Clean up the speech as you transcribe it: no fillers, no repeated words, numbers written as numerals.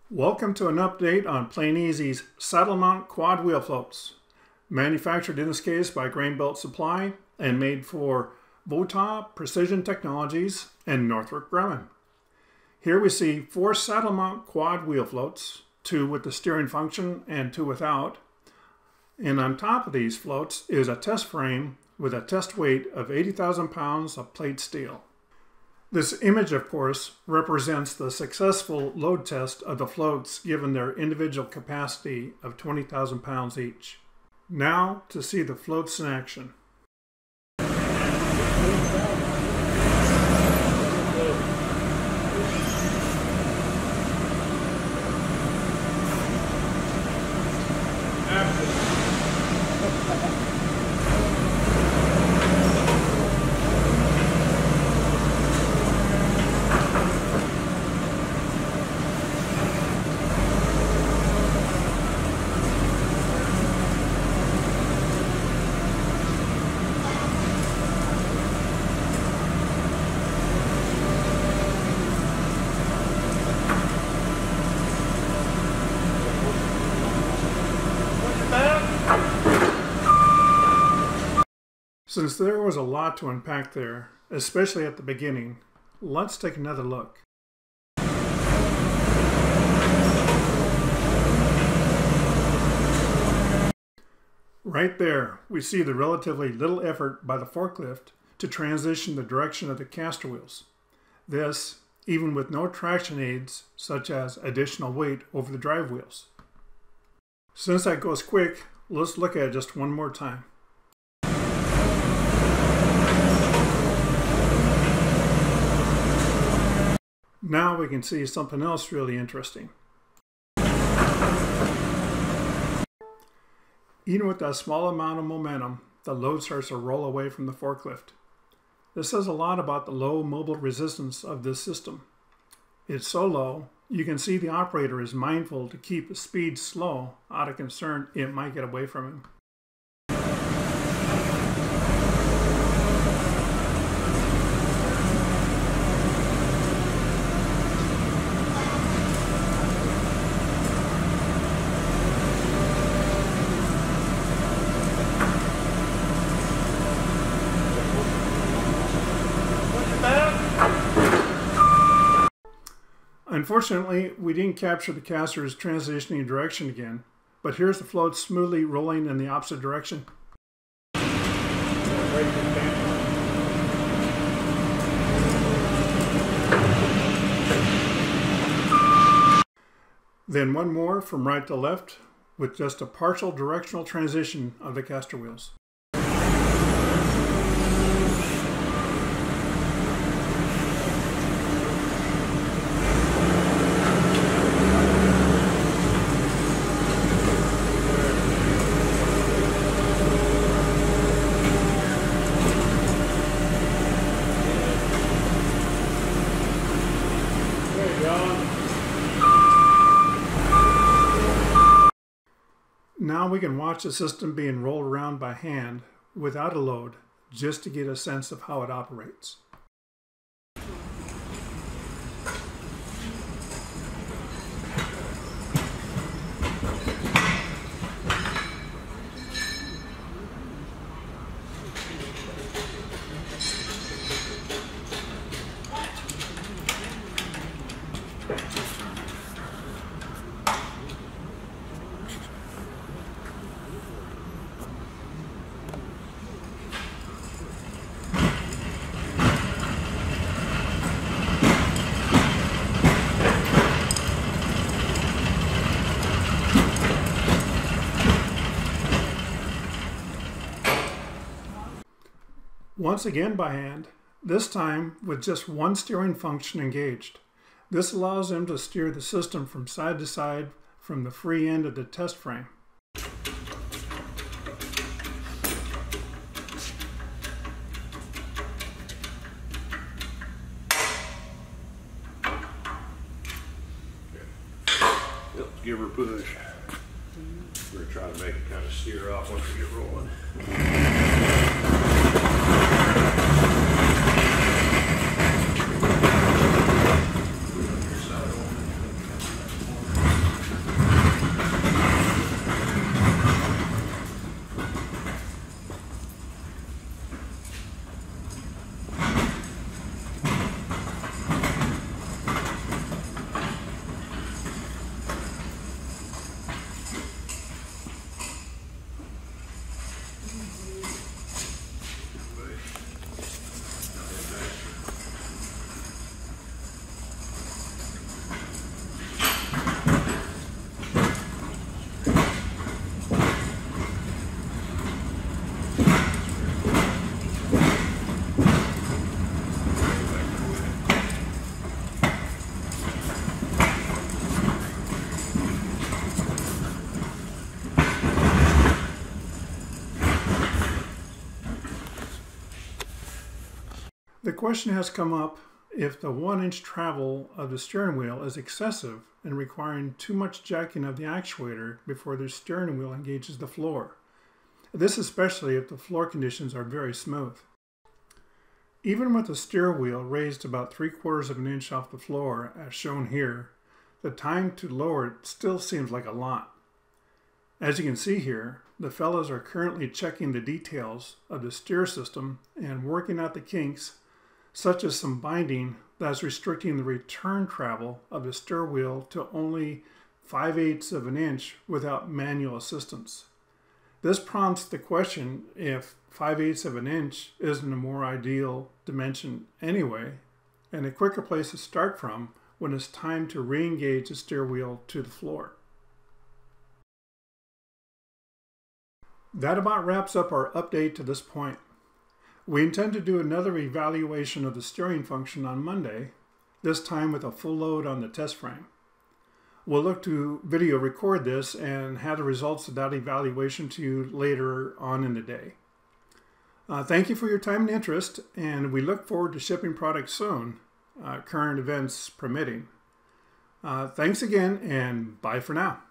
Welcome to an update on Plain-Easy's saddle mount quad wheel floats. Manufactured in this case by Grainbelt Supply and made for Vota Precision Technologies and Northrop Grumman. Here we see 4 saddle mount quad wheel floats, 2 with the steering function and 2 without. And on top of these floats is a test frame with a test weight of 80,000 pounds of plate steel. This image, of course, represents the successful load test of the floats given their individual capacity of 20,000 pounds each. Now to see the floats in action. Since there was a lot to unpack there, especially at the beginning, let's take another look. Right there, we see the relatively little effort by the forklift to transition the direction of the caster wheels. This, even with no traction aids, such as additional weight over the drive wheels. Since that goes quick, let's look at it just one more time. Now we can see something else really interesting. Even with that small amount of momentum, the load starts to roll away from the forklift. This says a lot about the low mobile resistance of this system. It's so low, you can see the operator is mindful to keep the speed slow out of concern it might get away from him. Unfortunately, we didn't capture the caster's transitioning direction again, but here's the float smoothly rolling in the opposite direction. Then one more from right to left with just a partial directional transition of the caster wheels. Now we can watch the system being rolled around by hand without a load, just to get a sense of how it operates. Once again by hand, this time with just one steering function engaged. This allows them to steer the system from side to side from the free end of the test frame. Yep, give her a push. We're going to try to make it kind of steer off once we get rolling. question has come up if the 1-inch travel of the steering wheel is excessive and requiring too much jacking of the actuator before the steering wheel engages the floor. This especially if the floor conditions are very smooth. Even with the steer wheel raised about 3/4 of an inch off the floor, as shown here, the time to lower it still seems like a lot. As you can see here, the fellows are currently checking the details of the steer system and working out the kinks, such as some binding that's restricting the return travel of the steer wheel to only 5/8 of an inch without manual assistance. This prompts the question if 5/8 of an inch isn't a more ideal dimension anyway, and a quicker place to start from when it's time to re-engage the steer wheel to the floor. That about wraps up our update to this point. We intend to do another evaluation of the steering function on Monday, this time with a full load on the test frame. We'll look to video record this and have the results of that evaluation to you later on in the day. Thank you for your time and interest, and we look forward to shipping products soon, current events permitting. Thanks again, and bye for now.